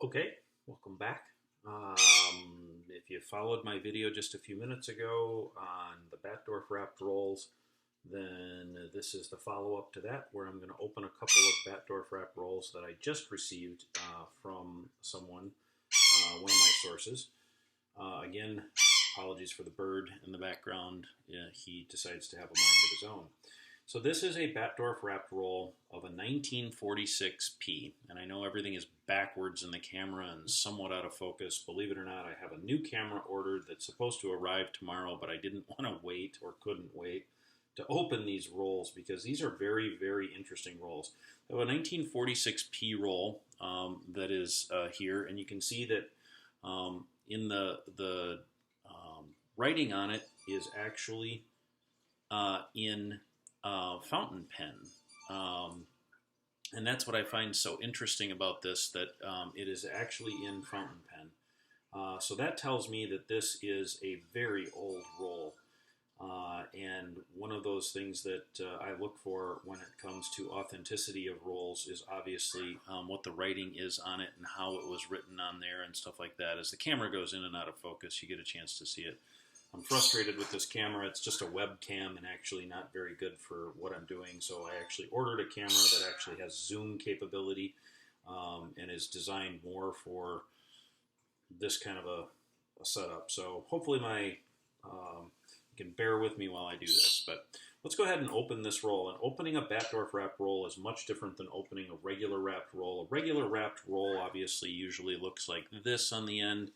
Okay, welcome back. If you followed my video just a few minutes ago on the Batdorf wrapped rolls, then this is the follow-up to that, where I'm going to open a couple of Batdorf wrapped rolls that I just received from someone, one of my sources. Again, apologies for the bird in the background. He decides to have a mind of his own. So this is a Batdorf wrapped roll of a 1946 P, and I know everything is backwards in the camera and somewhat out of focus. Believe it or not, I have a new camera ordered that's supposed to arrive tomorrow, but I didn't want to wait or couldn't wait to open these rolls because these are very, very interesting rolls. I have a 1946 P roll that is here, and you can see that in the writing on it is actually in fountain pen. And that's what I find so interesting about this, that it is actually in fountain pen. So that tells me that this is a very old roll. And one of those things that I look for when it comes to authenticity of rolls is obviously what the writing is on it and how it was written on there and stuff like that. As the camera goes in and out of focus, you get a chance to see it. I'm frustrated with this camera. It's just a webcam and actually not very good for what I'm doing. So I actually ordered a camera that actually has zoom capability and is designed more for this kind of a setup. So hopefully you can bear with me while I do this. But let's go ahead and open this roll. And opening a Batdorf wrapped roll is much different than opening a regular wrapped roll. A regular wrapped roll obviously usually looks like this on the end.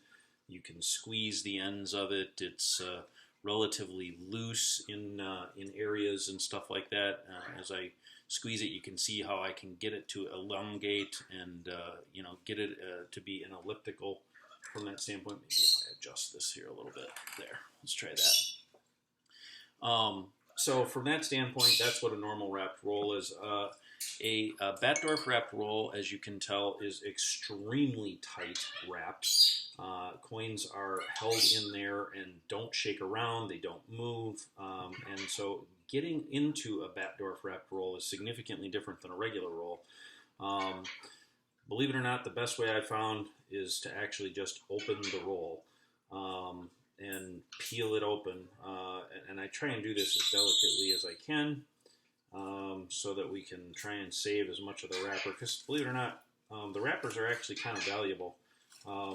You can squeeze the ends of it. It's relatively loose in areas and stuff like that. As I squeeze it, you can see how I can get it to elongate and get it to be an elliptical from that standpoint. Maybe if I adjust this here a little bit. There, let's try that. So from that standpoint, that's what a normal wrapped roll is. A Batdorf wrapped roll, as you can tell, is extremely tight wrapped. Coins are held in there and don't shake around, they don't move, and so getting into a Batdorf wrapped roll is significantly different than a regular roll. Believe it or not, the best way I found is to actually just open the roll and peel it open, and I try and do this as delicately as I can so that we can try and save as much of the wrapper, because believe it or not, the wrappers are actually kind of valuable. I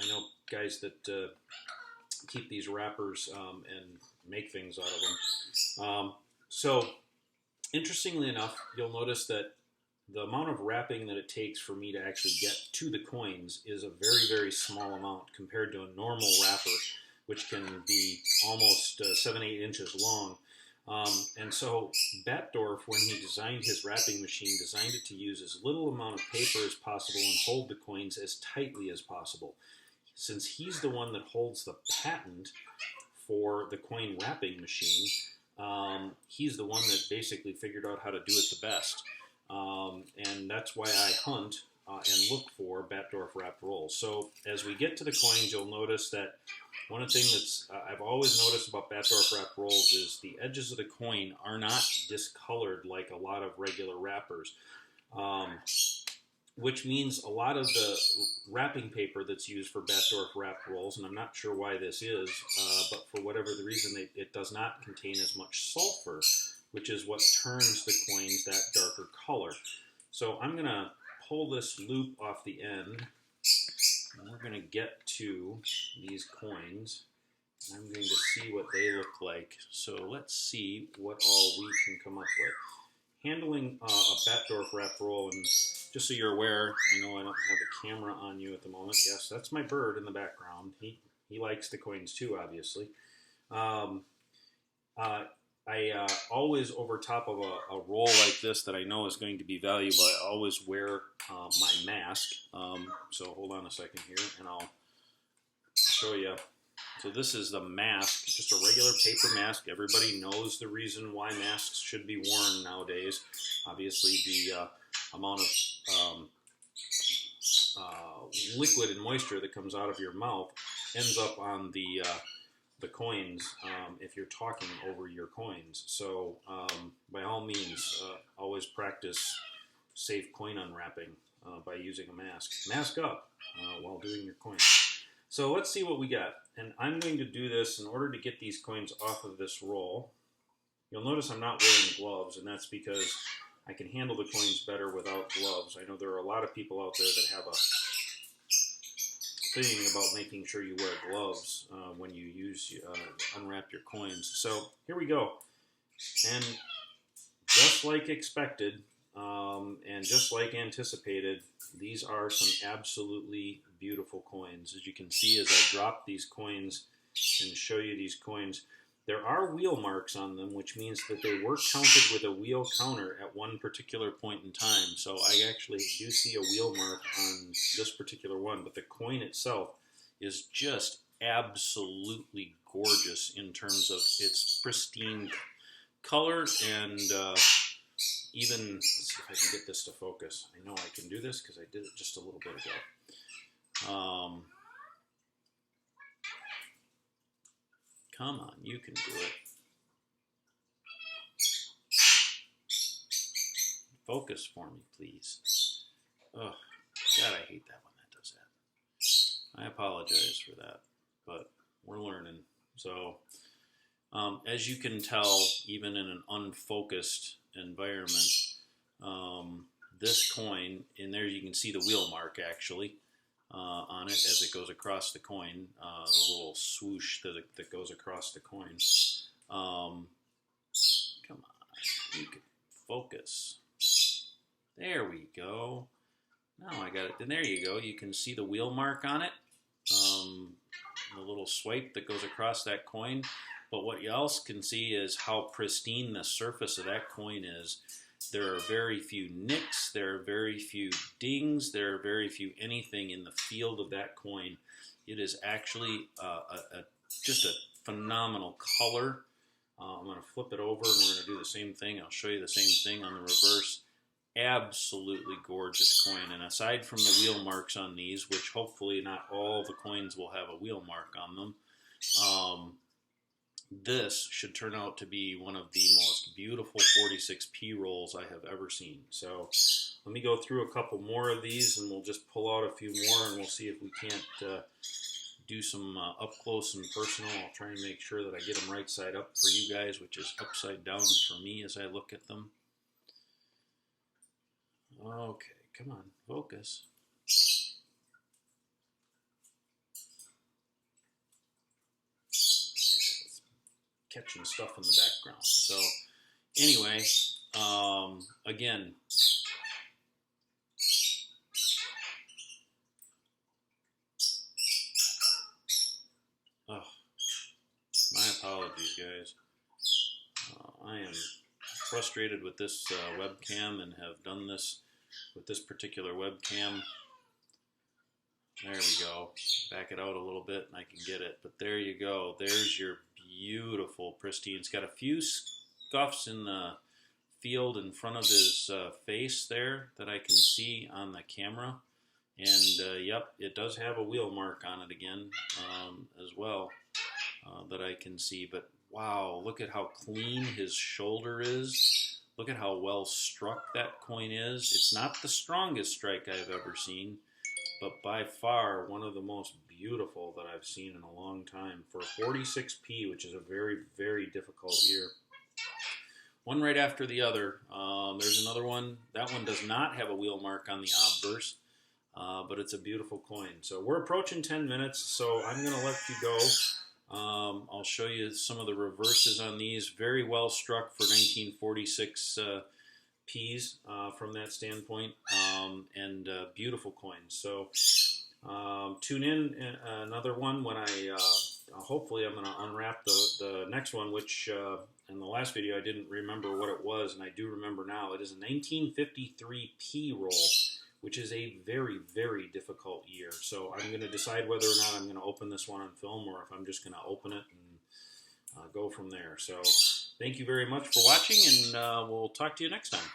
know guys that keep these wrappers and make things out of them. So, interestingly enough, you'll notice that the amount of wrapping that it takes for me to actually get to the coins is a very, very small amount compared to a normal wrapper, which can be almost 7-8 inches long. And so Batdorf, when he designed his wrapping machine, designed it to use as little amount of paper as possible and hold the coins as tightly as possible. Since he's the one that holds the patent for the coin wrapping machine, he's the one that basically figured out how to do it the best. And that's why I hunt and look for Batdorf wrapped rolls. So as we get to the coins, you'll notice that one of the things that's I've always noticed about Batdorf wrapped rolls is the edges of the coin are not discolored like a lot of regular wrappers, which means a lot of the wrapping paper that's used for Batdorf wrapped rolls, and I'm not sure why this is, but for whatever the reason, it does not contain as much sulfur, which is what turns the coins that darker color. So I'm going to pull this loop off the end, and we're going to get to these coins. I'm going to see what they look like. So let's see what all we can come up with. Handling a Batdorf wrapped roll, and just so you're aware, I know I don't have the camera on you at the moment. Yes, that's my bird in the background. He likes the coins too, obviously. I always, over top of a roll like this that I know is going to be valuable, I always wear my mask. So hold on a second here, and I'll show you. So this is the mask, just a regular paper mask. Everybody knows the reason why masks should be worn nowadays. Obviously, the amount of liquid and moisture that comes out of your mouth ends up on the coins if you're talking over your coins. So by all means, always practice safe coin unwrapping. by using a mask. Mask up while doing your coins. So let's see what we got. And I'm going to do this in order to get these coins off of this roll. You'll notice I'm not wearing gloves, and that's because I can handle the coins better without gloves. I know there are a lot of people out there that have a thing about making sure you wear gloves when you unwrap your coins. So here we go. And just like expected, and just like anticipated, these are some absolutely beautiful coins. As you can see, as I drop these coins and show you these coins, there are wheel marks on them, which means that they were counted with a wheel counter at one particular point in time. So I actually do see a wheel mark on this particular one, but the coin itself is just absolutely gorgeous in terms of its pristine color and even, let's see if I can get this to focus. I know I can do this because I did it just a little bit ago. Come on, you can do it. Focus for me, please. Oh, God, I hate that one that does that. I apologize for that, but we're learning. So, as you can tell, even in an unfocused environment, this coin, and there you can see the wheel mark actually on it as it goes across the coin, the little swoosh that goes across the coin. Come on, you can focus. There we go. Now I got it. And there you go. You can see the wheel mark on it, the little swipe that goes across that coin. But what you else can see is how pristine the surface of that coin is. There are very few nicks, there are very few dings, there are very few anything in the field of that coin. It is actually just a phenomenal color. I'm going to flip it over and we're going to do the same thing. I'll show you the same thing on the reverse. Absolutely gorgeous coin. And aside from the wheel marks on these, which hopefully not all the coins will have a wheel mark on them, this should turn out to be one of the most beautiful 46P rolls I have ever seen. So let me go through a couple more of these and we'll just pull out a few more and we'll see if we can't do some up close and personal. I'll try and make sure that I get them right side up for you guys, which is upside down for me as I look at them. Okay, come on, focus. Catching stuff in the background. So anyway, again, my apologies, guys. I am frustrated with this webcam and have done this with this particular webcam. There we go. Back it out a little bit and I can get it. But there you go. There's your beautiful, pristine. It's got a few scuffs in the field in front of his face there that I can see on the camera. And yep, it does have a wheel mark on it again as well that I can see. But wow, look at how clean his shoulder is. Look at how well struck that coin is. It's not the strongest strike I've ever seen, but by far one of the most beautiful that I've seen in a long time for 46P, which is a very, very difficult year. One right after the other. There's another one. That one does not have a wheel mark on the obverse, but it's a beautiful coin. So we're approaching 10 minutes, so I'm going to let you go. I'll show you some of the reverses on these. Very well struck for 1946 Ps from that standpoint, and beautiful coins. So tune in another one when hopefully I'm going to unwrap the next one, which in the last video I didn't remember what it was, and I do remember now. It is a 1953 P roll, which is a very, very difficult year. So I'm going to decide whether or not I'm going to open this one on film or if I'm just going to open it and go from there. So thank you very much for watching, and we'll talk to you next time.